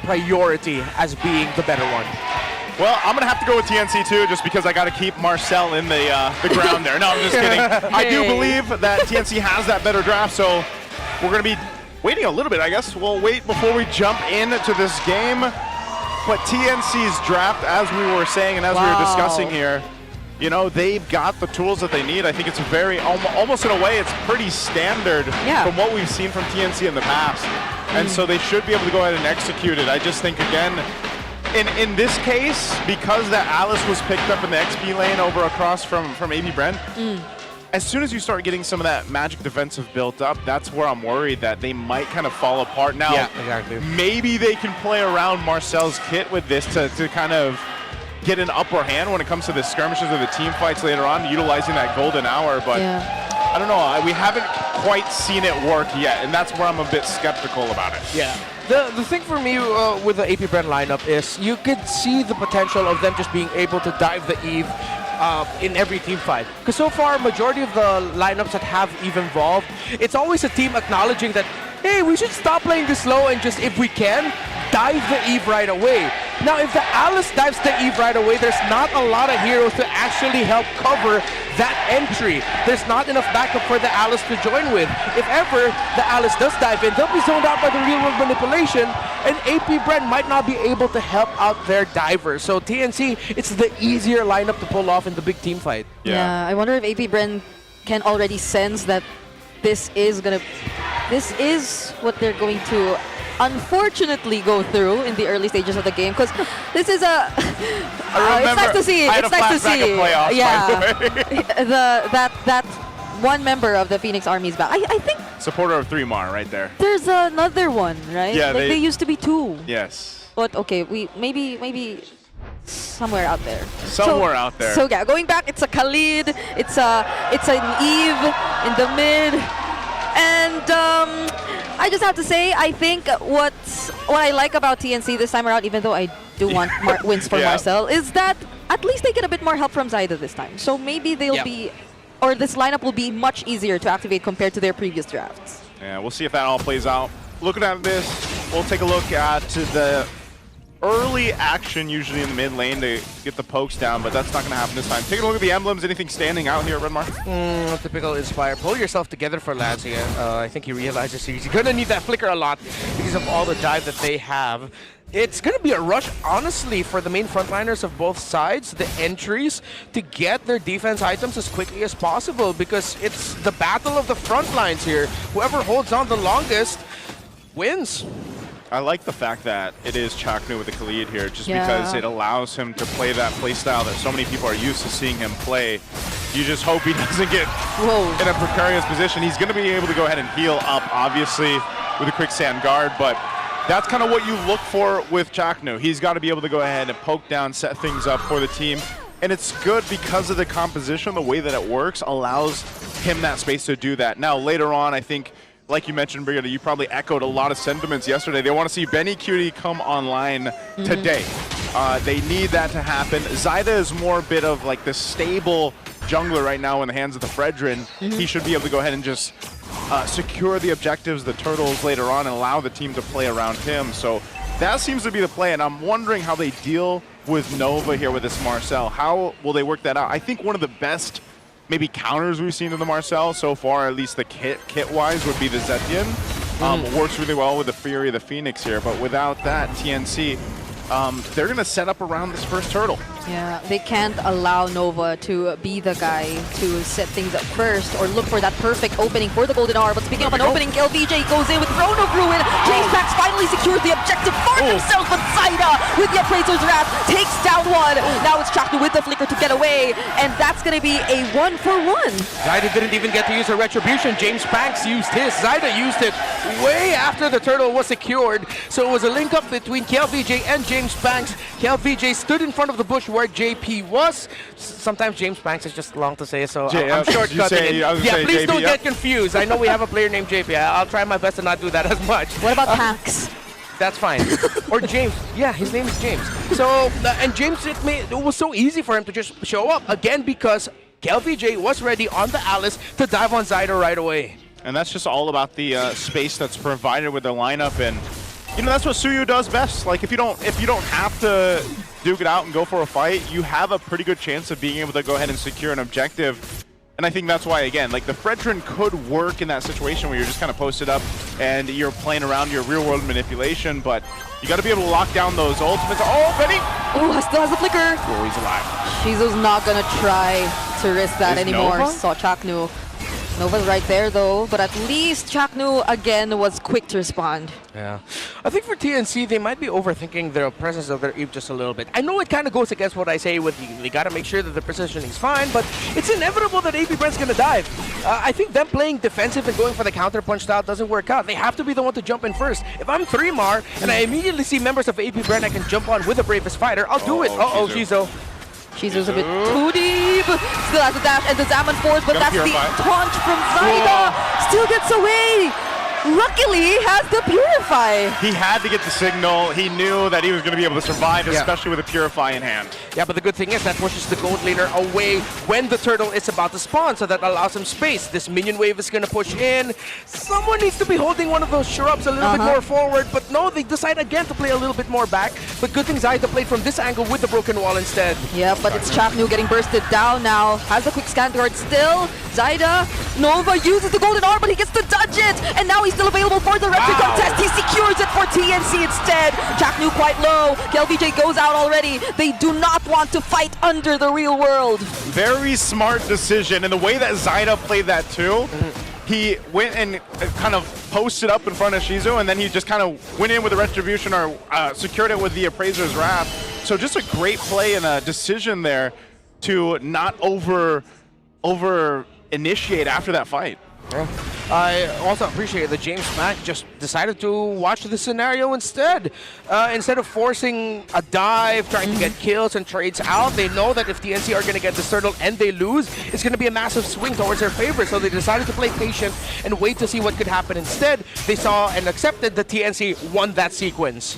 priority as being the better one. Well, I'm going to have to go with TNC too, just because I got to keep Marcel in the ground there. No, I'm just kidding. I do believe that TNC has that better draft, so we're going to be waiting a little bit, I guess. We'll wait before we jump into this game. But TNC's draft, as we were saying and as we were discussing here, you know, they've got the tools that they need. I think it's very, almost in a way, it's pretty standard from what we've seen from TNC in the past. And so they should be able to go ahead and execute it. I just think, again, in this case, because that Alice was picked up in the XP lane over across from Ap Bren, as soon as you start getting some of that magic defensive built up, that's where I'm worried that they might kind of fall apart. Now, maybe they can play around Marcel's kit with this to kind of get an upper hand when it comes to the skirmishes or the team fights later on, utilizing that golden hour. But I don't know, we haven't quite seen it work yet, and that's where I'm a bit skeptical about it. Yeah. The thing for me with the Ap Bren lineup is you could see the potential of them just being able to dive the Eve in every team fight. Because so far, majority of the lineups that have Eve involved, it's always a team acknowledging that, hey, we should stop playing this low and just, if we can, dive the Eve right away. Now, if the Alice dives the Eve right away, there's not a lot of heroes to actually help cover that entry. There's not enough backup for the Alice to join with. If ever the Alice does dive in, they'll be zoned out by the real-world manipulation, and Ap Bren might not be able to help out their divers. So TNC, it's the easier lineup to pull off in the big team fight. Yeah, I wonder if Ap Bren can already sense that this is what they're going to unfortunately go through in the early stages of the game, because this is a it's nice to see. It's nice to see. Playoffs, that one member of the Phoenix Army is back. I think supporter of 3mar right there. There's another one, right? Yeah, like they used to be 2. Yes. But okay, we maybe somewhere out there. Somewhere out there. So yeah, going back, it's a Khalid, it's an Eve in the mid, and I just have to say, I think what I like about TNC this time around, even though I do want wins for Marcel, is that at least they get a bit more help from Zyda this time. So maybe they'll be, or this lineup will be much easier to activate compared to their previous drafts. Yeah, we'll see if that all plays out. Looking at this, we'll take a look at the early action usually in the mid lane to get the pokes down, but that's not going to happen this time. Taking a look at the emblems, anything standing out here, Redmar? Typical Inspire. Pull yourself together for Lazia. I think he realizes he's going to need that flicker a lot because of all the dive that they have. It's going to be a rush, honestly, for the main frontliners of both sides, the entries, to get their defense items as quickly as possible, because it's the battle of the front lines here. Whoever holds on the longest wins. I like the fact that it is Chaknu with the Khalid here, just because it allows him to play that playstyle that so many people are used to seeing him play. You just hope he doesn't get in a precarious position. He's going to be able to go ahead and heal up, obviously, with a quicksand guard, but that's kind of what you look for with Chaknu. He's got to be able to go ahead and poke down, set things up for the team. And it's good because of the composition, the way that it works allows him that space to do that. Now, later on, I think, like you mentioned, Brigitte, you probably echoed a lot of sentiments yesterday. They want to see Benny Cutie come online today. They need that to happen. Zyda is more a bit of like the stable jungler right now in the hands of the Fredrin. He should be able to go ahead and just secure the objectives, the turtles later on, and allow the team to play around him. So that seems to be the play, and I'm wondering how they deal with Nova here with this Marcel. How will they work that out? I think one of the best maybe counters we've seen to the Marcel so far, at least the kit-wise, would be the Zetian. Works really well with the Fury of the Phoenix here, but without that, TNC, they're going to set up around this first turtle. Yeah, they can't allow Nova to be the guy to set things up first or look for that perfect opening for the Golden Hour. But speaking of an opening, LVJ goes in with Throne of Ruin. James Pax finally secures the objective for himself, but Zyda with the Appraiser's Wrath takes down one. Now it's Chaknu with the flicker to get away, and that's going to be a 1-for-1. Zyda didn't even get to use her Retribution. James Pax used his. Zyda used it way after the turtle was secured. So it was a link up between KLVJ and James Pax. KLVJ stood in front of the bush where JP was. Sometimes James Banks is just long to say, so I'm shortcutting it. Yeah, please don't get confused. I know we have a player named JP. I'll try my best to not do that as much. What about Pax? That's fine. Or James. Yeah, his name is James. So, and James, it was so easy for him to just show up, again, because KLVJ was ready on the Alice to dive on Zyda right away. And that's just all about the space that's provided with the lineup, and You know, that's what Suyu does best. Like, if you don't have to duke it out and go for a fight, you have a pretty good chance of being able to go ahead and secure an objective. And I think that's why, again, like the Fredrin could work in that situation where you're just kind of posted up and you're playing around your real-world manipulation, but you got to be able to lock down those ultimates. Oh, Benny! Oh, still has the flicker. Oh, he's alive. Shizu's not gonna try to risk that anymore. Nova? Saw Chaknu. Nova's right there though, but at least Chaknu again was quick to respond. Yeah. I think for TNC, they might be overthinking the presence of their Eve just a little bit. I know it kind of goes against what I say with they got to make sure that the positioning's fine, but it's inevitable that AP Bren's going to dive. I think them playing defensive and going for the counter punch style doesn't work out. They have to be the one to jump in first. If I'm 3-Mar and I immediately see members of AP Bren I can jump on with the bravest fighter, I'll do it. Uh-oh, Shizu. Shizu's a bit too deep. Still has a dash and the Zaman Force, but that's the taunt from Zaida. Still gets away. Luckily, he has the Purify. He had to get the signal. He knew that he was going to be able to survive, especially with a Purify in hand. Yeah, but the good thing is that pushes the gold laner away when the turtle is about to spawn, so that allows him space. This minion wave is going to push in. Someone needs to be holding one of those shrubs a little bit more forward, but no, they decide again to play a little bit more back. But good thing Zaida played from this angle with the broken wall instead. Yeah, but it's Chaknu getting bursted down now. Has a quick scan guard still. Zaida, Nova uses the golden arm, but he gets to dodge it. And now he's still available for the retro contest. He secures it for TNC instead. Chaknu quite low. KLVJ goes out already. They do not want to fight under the real world. Very smart decision. And the way that Zaida played that too, he went and kind of posted up in front of Shizu, and then he just kind of went in with the Retribution or secured it with the Appraiser's Wrath. So just a great play and a decision there to not over initiate after that fight. Yeah. I also appreciate that James Mack just decided to watch the scenario instead. Instead of forcing a dive, trying to get kills and trades out, they know that if TNC are going to get this turtle and they lose, it's going to be a massive swing towards their favor. So they decided to play patient and wait to see what could happen instead. They saw and accepted that TNC won that sequence.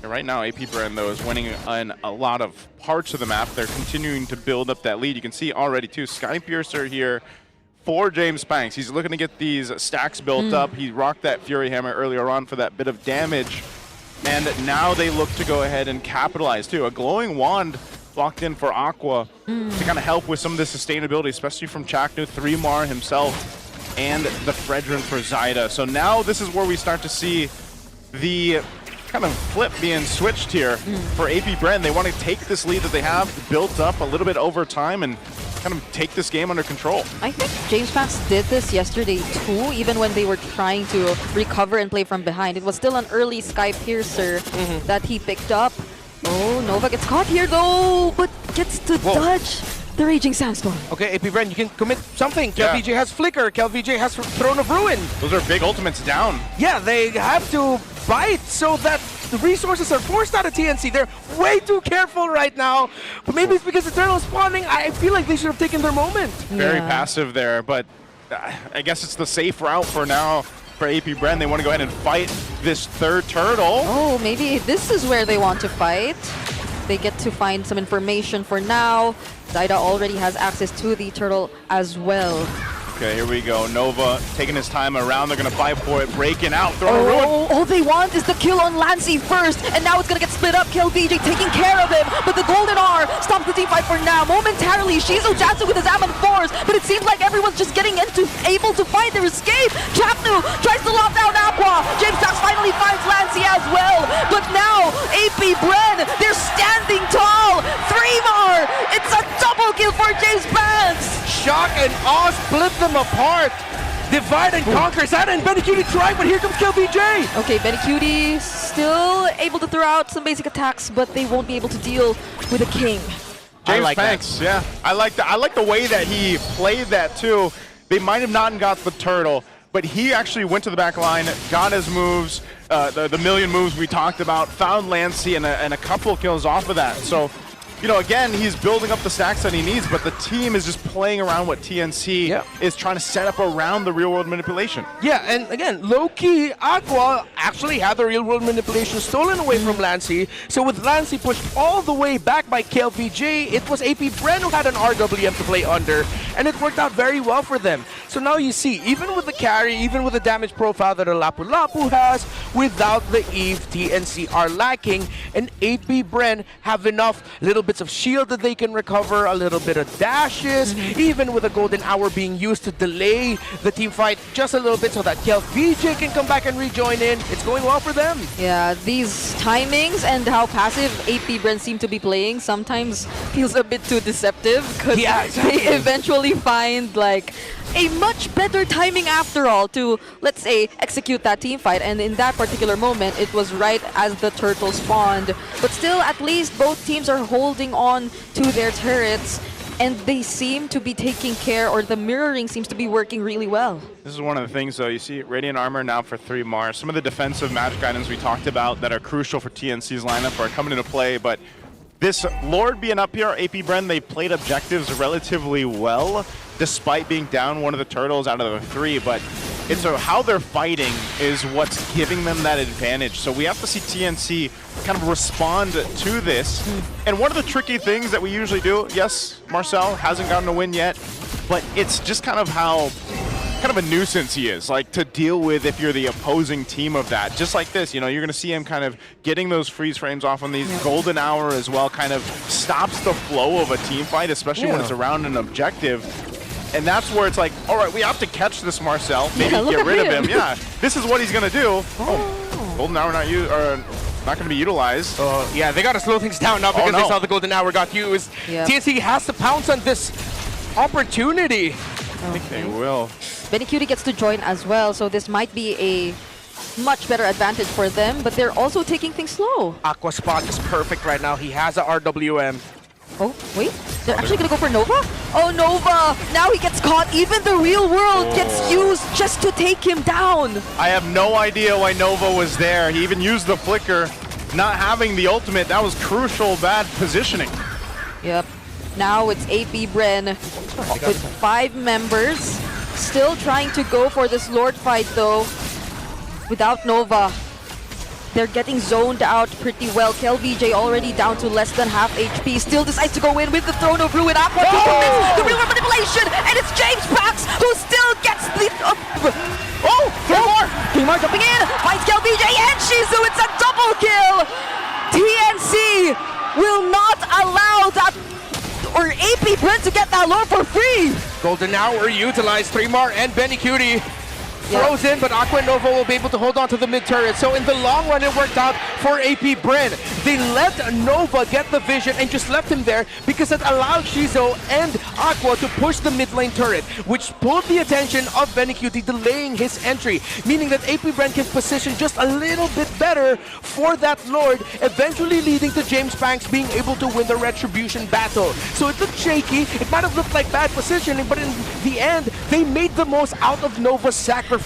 And right now, AP Bren, though, is winning in a lot of parts of the map. They're continuing to build up that lead. You can see already, too, Skypiercer here for James Spanks. He's looking to get these stacks built up. He rocked that Fury Hammer earlier on for that bit of damage. And now they look to go ahead and capitalize, too. A glowing wand locked in for Aqua to kind of help with some of the sustainability, especially from Chaknu, 3-Mar himself, and the Fredrin for Zaida. So now this is where we start to see the kind of flip being switched here for AP Bren. They want to take this lead that they have built up a little bit over time and kind of take this game under control. I think James Max did this yesterday too, even when they were trying to recover and play from behind. It was still an early Sky Piercer that he picked up. Oh, Nova gets caught here though, but gets to dodge the Raging Sandstorm. Okay, AP Bren, you can commit something. KLVJ has Flicker, KLVJ has Throne of Ruin. Those are big ultimates down. Yeah, they have to bite so that the resources are forced out of TNC. They're way too careful right now. But maybe it's because Eternal is spawning. I feel like they should have taken their moment. Very passive there, but I guess it's the safe route for now for AP Bren. They want to go ahead and fight this third turtle. Oh, maybe this is where they want to fight. They get to find some information for now. Zaida already has access to the turtle as well. Okay, here we go. Nova taking his time around. They're going to fight for it, breaking out, throwing a ruin. All they want is the kill on Lancy first, and now it's going to get split up. KLVJ taking care of him, but the Golden R stops the team fight for now. Momentarily, Shizu Jatsu with his Zaman Force, but it seems like everyone's just getting able to find their escape. Chapnu tries to lock down Aqua. James Dax finally finds Lancy as well, but now AP Bren, they're standing tall. 3-Mar, it's a double kill for James Banks. Shock and awe split them apart. Divide and conquer. Zaida and Benny Cutie trying, but here comes KLVJ. Okay, Benny Cutie still able to throw out some basic attacks, but they won't be able to deal with a king. James Banks, yeah. I like the way that he played that too. They might have not got the turtle, but he actually went to the back line, got his moves, the million moves we talked about, found Lancy and a couple kills off of that. So, you know, again, he's building up the stacks that he needs, but the team is just playing around what TNC is trying to set up around the real-world manipulation. Yeah, and again, low-key, Aqua actually had the real-world manipulation stolen away from Lancy. So with Lancy pushed all the way back by KLVJ, it was AP Bren who had an RWM to play under, and it worked out very well for them. So now you see, even with the carry, even with the damage profile that a Lapu Lapu has, without the Eve, TNC are lacking, and AP Bren have enough little bits of shield that they can recover, a little bit of dashes, even with a golden hour being used to delay the team fight just a little bit so that Mpl VJ can come back and rejoin in. It's going well for them. Yeah, these timings and how passive AP Bren seem to be playing sometimes feels a bit too deceptive, because they eventually find like a much better timing after all to, let's say, execute that team fight. And in that particular moment, it was right as the turtle spawned. But still, at least both teams are holding on to their turrets, and they seem to be taking care, or the mirroring seems to be working really well. This is one of the things, though. You see Radiant Armor now for 3 Mars. Some of the defensive magic items we talked about that are crucial for TNC's lineup are coming into play, but this Lord being up here, AP Bren, they played objectives relatively well, despite being down one of the turtles out of the 3, but it's how they're fighting is what's giving them that advantage. So we have to see TNC kind of respond to this. And one of the tricky things that we usually do, yes, Marcel hasn't gotten a win yet, but it's just kind of how kind of a nuisance he is, like, to deal with if you're the opposing team of that. Just like this, you know, you're going to see him kind of getting those freeze frames off on these. Golden hour as well kind of stops the flow of a team fight, especially when it's around an objective. And that's where it's like, all right, we have to catch this Marcel, maybe get rid of him. Yeah, this is what he's going to do. Oh, golden hour not going to be utilized. Yeah, they got to slow things down now because they saw the golden hour got used. TNC has to pounce on this opportunity. I think they will. Benicuti gets to join as well, so this might be a much better advantage for them, but they're also taking things slow. Aqua spot is perfect right now. He has a RWM. Oh, wait. They're actually going to go for Nova? Oh, Nova! Now he gets caught. Even the real world gets used just to take him down. I have no idea why Nova was there. He even used the flicker. Not having the ultimate, that was crucial bad positioning. Yep. Now it's AP Bren with 5 members. Still trying to go for this Lord fight though. Without Nova. They're getting zoned out pretty well. Mpl VJ already down to less than half HP. Still decides to go in with the Throne of Ruin. Aqua the real manipulation, and it's James Pax who still gets the... Three more jumping in. Finds Mpl VJ and Shizu. It's a double kill. TNC will not allow that, or AP Bren, to get that Lord for free. Golden hour utilized. 3mar and Benicuti. Throws in, but Aqua and Nova will be able to hold on to the mid turret. So in the long run, it worked out for AP Bren. They let Nova get the vision and just left him there because it allowed Shizo and Aqua to push the mid lane turret, which pulled the attention of Benicuti, delaying his entry, meaning that AP Bren can position just a little bit better for that Lord, eventually leading to James Banks being able to win the Retribution battle. So it looked shaky, it might have looked like bad positioning, but in the end, they made the most out of Nova's sacrifice.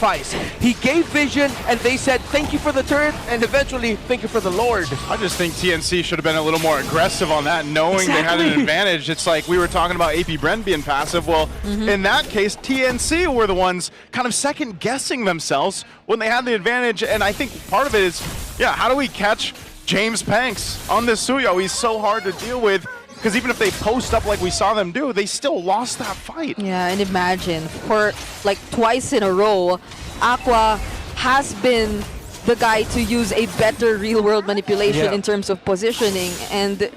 He gave vision, and they said, thank you for the turret, and eventually, thank you for the Lord. I just think TNC should have been a little more aggressive on that, knowing they had an advantage. It's like we were talking about AP Bren being passive. Well, in that case, TNC were the ones kind of second-guessing themselves when they had the advantage, and I think part of it is, how do we catch James Banks on this Suyo? He's so hard to deal with. Because even if they post up like we saw them do, they still lost that fight. Yeah, and imagine, for like twice in a row, Aqua has been the guy to use a better real-world manipulation in terms of positioning, and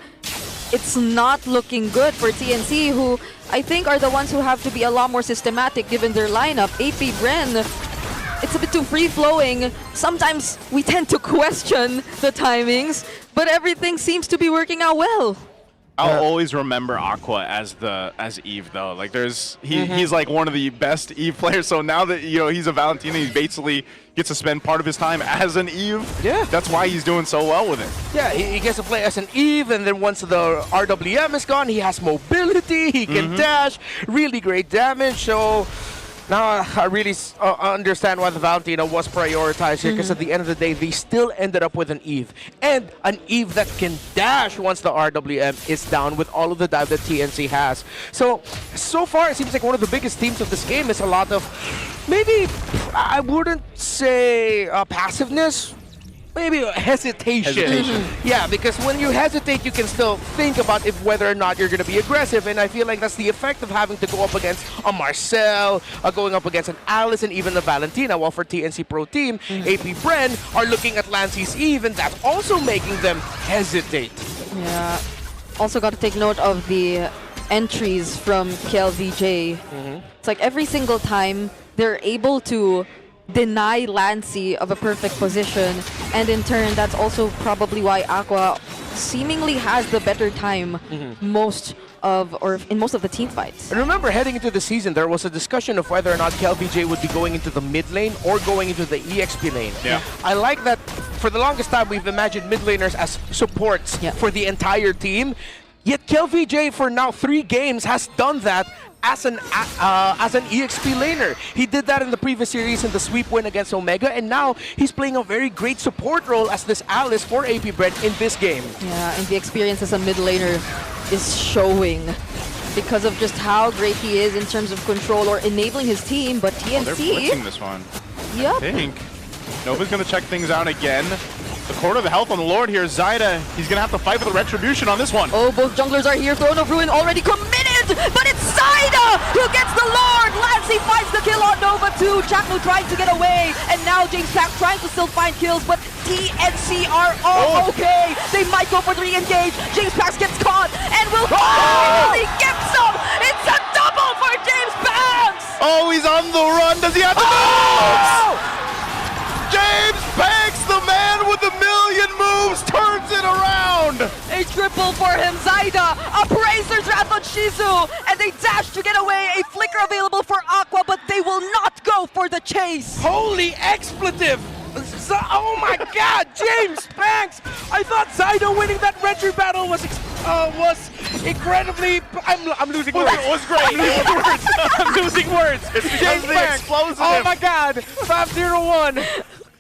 it's not looking good for TNC, who I think are the ones who have to be a lot more systematic given their lineup. AP Bren, it's a bit too free-flowing. Sometimes we tend to question the timings, but everything seems to be working out well. I'll always remember Aqua as Eve though. Like he's like one of the best Eve players. So now that he's a Valentina, he basically gets to spend part of his time as an Eve. Yeah. That's why he's doing so well with it. Yeah, he gets to play as an Eve, and then once the RWM is gone, he has mobility, he can dash, really great damage. So now I really understand why the Valentina was prioritized here, because at the end of the day, they still ended up with an Eve. And an Eve that can dash once the RWM is down with all of the dive that TNC has. So far, it seems like one of the biggest themes of this game is a lot of, maybe, I wouldn't say passiveness, maybe a hesitation. Yeah, because when you hesitate, you can still think about if whether or not you're going to be aggressive, and I feel like that's the effect of having to go up against a Marcel, going up against an Alice, and even a Valentina, while for TNC Pro Team, AP Bren are looking at Lancey's Eve, and that's also making them hesitate. Yeah. Also got to take note of the entries from KLVJ. It's like every single time they're able to deny Lancey of a perfect position, and in turn that's also probably why Aqua seemingly has the better time in most of the team fights. And remember, heading into the season, there was a discussion of whether or not KLVJ would be going into the mid lane or going into the EXP lane. Yeah. I like that for the longest time we've imagined mid laners as supports for the entire team. Yet KLVJ for now 3 games has done that as an EXP laner. He did that in the previous series in the sweep win against Omega, and now he's playing a very great support role as this Alice for AP Bren in this game. Yeah, and the experience as a mid laner is showing because of just how great he is in terms of control or enabling his team, but TNC... they're blitzing this one. Yep. I think Nova's going to check things out again. The quarter of the health on the Lord here. Zyda, he's going to have to fight for the retribution on this one. Oh, both junglers are here. Throne of Ruin already committed, but it's Zyda who gets the Lord. Lancey finds the kill on Nova too. Chakno trying to get away, and now James Pack trying to still find kills, but TNC are all okay. They might go for the re-engage. James Pax gets caught and will finally get some. It's a double for James Pax. Oh, he's on the run. Does he have to move? James Banks, the man with the million moves, turns it around! A triple for him, Zyda, Appraiser's Wrath on Shizu, and they dash to get away. A flicker available for Aqua, but they will not go for the chase. Holy expletive! Oh my god, James Banks! I thought Zyda winning that retro battle was incredibly... I'm losing words. It was great. I'm losing words. It's because of the explosive. Oh my god, 501.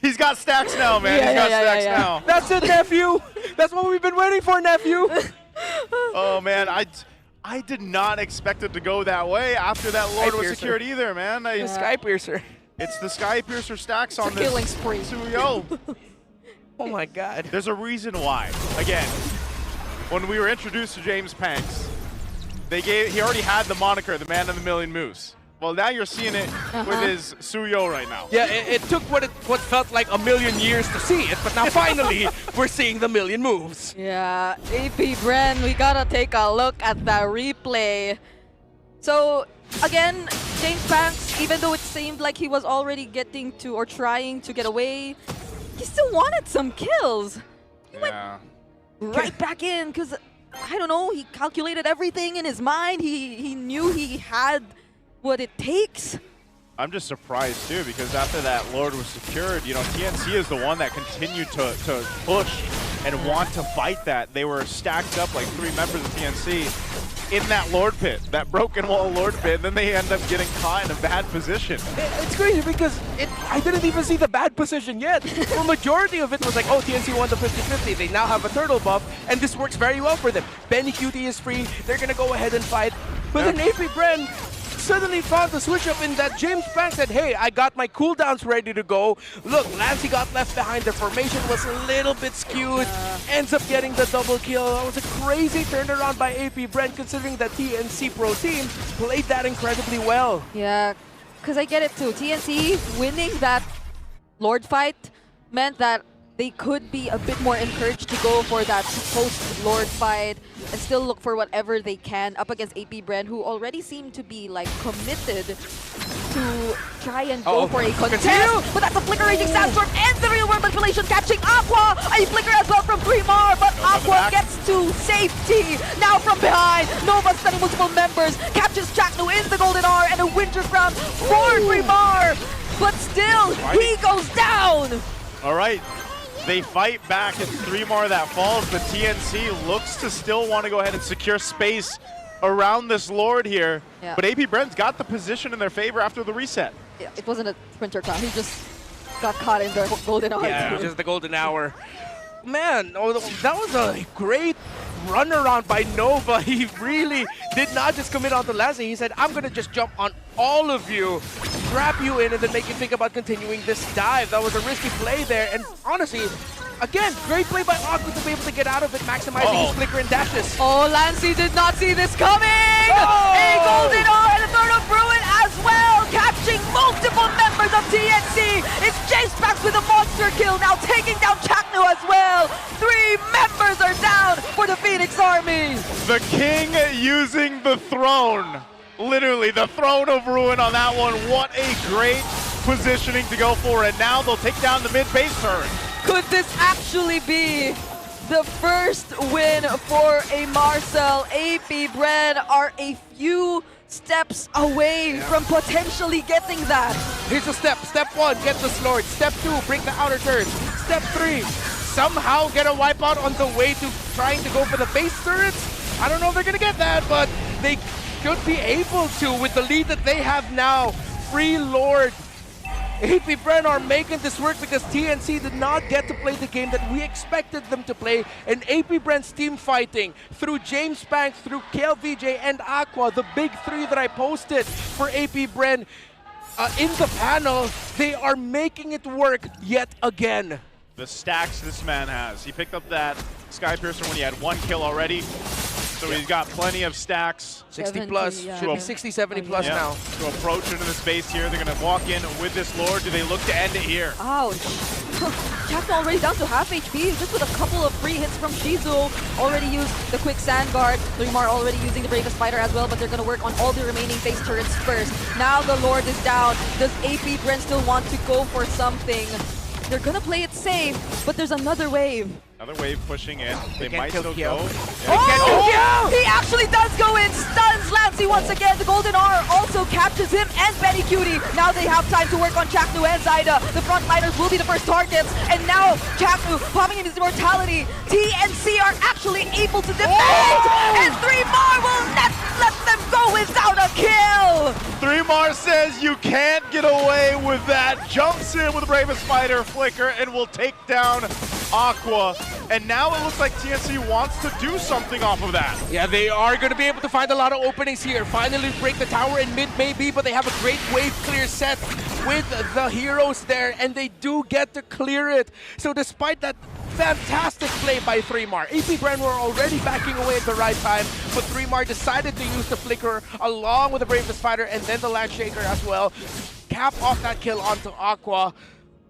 He's got stacks now, man. He's got stacks now. That's it, nephew. That's what we've been waiting for, nephew. Oh man, I did not expect it to go that way after that Lord was secured either, man. The Sky Piercer. It's the Sky Piercer stacks on this killing spree. Suyo. Oh my god. There's a reason why. Again, when we were introduced to James Panks, he already had the moniker, the man of the million moves. Well, now you're seeing it with his Suyo right now. Yeah, it took what felt like a million years to see it, but now finally we're seeing the million moves. Yeah, AP Bren, we gotta take a look at the replay. So, again, James Banks, even though it seemed like he was already getting to or trying to get away, he still wanted some kills. He went right back in because, I don't know, he calculated everything in his mind. He knew he had what it takes. I'm just surprised too, because after that Lord was secured, you know, TNC is the one that continued to push and want to fight that. They were stacked up like 3 members of TNC in that Lord pit, that broken wall Lord pit, and then they end up getting caught in a bad position. It's crazy because I didn't even see the bad position yet. The majority of it was like, oh, TNC won the 50-50. They now have a turtle buff, and this works very well for them. Benny Cutie is free. They're going to go ahead and fight. But then AP Bren suddenly found the switch up in that James Banks said, hey, I got my cooldowns ready to go. Look, Lancey got left behind. The formation was a little bit skewed. Ends up getting the double kill. That was a crazy turnaround by AP Bren, considering that TNC Pro Team played that incredibly well. Yeah, because I get it too. TNC winning that Lord fight meant that they could be a bit more encouraged to go for that post-Lord fight and still look for whatever they can up against AP Bren, who already seem to be like committed to try and go for a contest. But that's a flicker raging sandstorm and the real world manipulation catching Aqua. A flicker as well from 3mar, but Aqua gets to safety. Now from behind, Nova sending multiple members, captures Chakno in the golden R and a winter crown for 3mar. But still, he goes down. All right. They fight back. It's 3mar that falls, but TNC looks to still want to go ahead and secure space around this Lord here. Yeah. But AP Bren's got the position in their favor after the reset. Yeah, it wasn't a sprinter crown. He just got caught in the golden hour. Yeah, just the golden hour. Man, that was a great runaround by Nova. He really did not just commit onto Lancey. He said, I'm going to just jump on all of you, trap you in, and then make you think about continuing this dive. That was a risky play there. And honestly, Again, great play by Aqua to be able to get out of it, maximizing his flicker and dashes. Oh, Lancey did not see this coming! Oh! A golden R and a third of Ruin as well, catching multiple members of TNC. It's Jace Pax with a monster kill, now taking down Chaknu as well. 3 members are down for the Phoenix Army. The king using the throne. Literally, the throne of Ruin on that one. What a great positioning to go for, and now they'll take down the mid base turret. Could this actually be the first win for a Marcel? AP Bren are a few steps away from potentially getting that. Here's the step. Step 1, get the Slord. Step 2, break the outer turret. Step 3, somehow get a wipeout on the way to trying to go for the base turrets. I don't know if they're going to get that, but they should be able to with the lead that they have now. Free Lord. AP Bren are making this work because TNC did not get to play the game that we expected them to play. And AP Bren's team fighting through James Banks, through KLVJ and Aqua, the big 3 that I posted for AP Bren in the panel, they are making it work yet again. The stacks this man has. He picked up that Sky Piercer when he had 1 kill already. So he's got plenty of stacks. 60 plus, should be 60, 70 plus now. To approach into the space here, they're going to walk in with this Lord. Do they look to end it here? Ouch. Chaknu already down to half HP, just with a couple of free hits from Shizu. Already used the quick sand guard. Three-Mar already using the Bravest Fighter as well, but they're going to work on all the remaining base turrets first. Now the Lord is down. Does AP Bren still want to go for something? They're going to play it safe, but there's another wave. Another wave pushing in. They might kill still Kyo. go. Oh! He actually does go in, stuns Lancey once again. The Golden R also captures him and Benny Cutie. Now they have time to work on Chaknu and Zyda. The frontliners will be the first targets. And now Chaknu popping in his immortality. TNC are actually able to defend. And 3-Mar will not let them go without a kill. 3-Mar says you can't get away with that. Jumps in with the Bravest Fighter flicker and will take down Aqua. And now it looks like TNC wants to do something off of that. Yeah, they are going to be able to find a lot of openings here. Finally break the tower in mid maybe, but they have a great wave clear set with the heroes there, and they do get to clear it. So despite that fantastic play by 3-Mar, AP Bren were already backing away at the right time, but 3-Mar decided to use the flicker along with the Bravest Fighter and then the Land Shaker as well. Cap off that kill onto Aqua.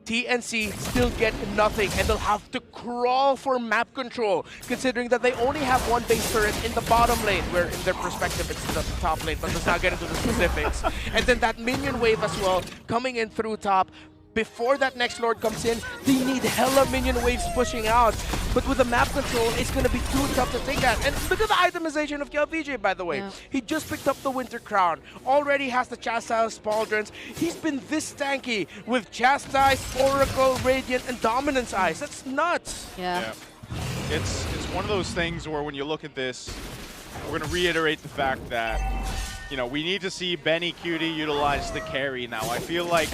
TNC still get nothing, and they'll have to crawl for map control, considering that they only have 1 base turret in the bottom lane, where in their perspective it's the top lane, but let's not get into the specifics. And then that minion wave as well, coming in through top. Before that next Lord comes in, they need hella minion waves pushing out. But with the map control, it's going to be too tough to take that. And look at the itemization of KLVJ, by the way. Yeah. He just picked up the Winter Crown. Already has the Chastise Pauldrons. He's been this tanky with Chastise, Oracle, Radiant, and Dominance Eyes. That's nuts. Yeah. It's one of those things where when you look at this, we're going to reiterate the fact that we need to see Benny Cutie utilize the carry now. I feel like,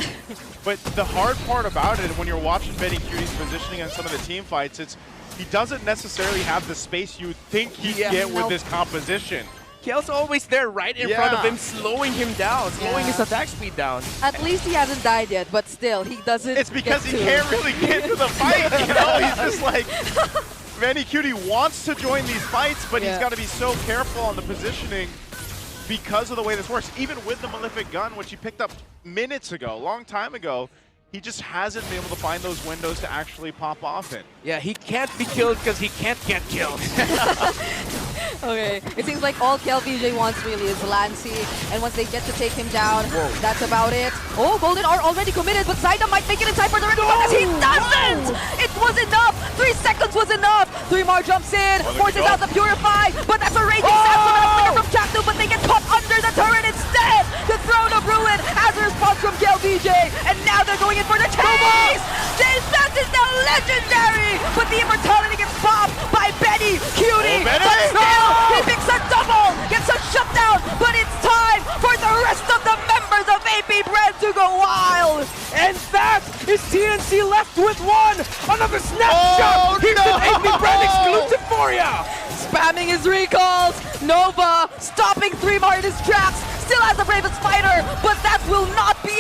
but the hard part about it, when you're watching Benny Cutie's positioning on some of the team fights, he doesn't necessarily have the space you think he'd get with this composition. Kale's always there right in front of him, slowing him down, slowing his attack speed down. At least he hasn't died yet, but still, he doesn't. It's because he can't really get to the fight, He's just like, Benny Cutie wants to join these fights, but he's got to be so careful on the positioning because of the way this works. Even with the Malefic Gun, which he picked up minutes ago, a long time ago, he just hasn't been able to find those windows to actually pop off in. Yeah, he can't be killed because he can't get killed. Okay, it seems like all KLVJ wants really is Lancey, and once they get to take him down, that's about it. Oh, Golden R already committed, but Zyda might make it in time for the rest because he doesn't! It was enough! 3 seconds was enough! 3-Mar jumps in, forces out the Purify, but that's a Raging Sandstorm and a flicker from Chaknu, but they get caught under the turret instead! The Throne of Ruin has a response from KLVJ, and now they're going in for the chase! James Banks is now legendary, but the immortality gets popped by Benny Cutie! But still, he picks a double, gets a shutdown, but it's time for the rest of the members of AP Bren to go wild! And that is TNC left with 1! Another snapshot! Here's an AP Bren exclusive for ya! Spamming his recalls, Nova stopping 3-Mar in his tracks, still has the Bravest Fighter, but that will not be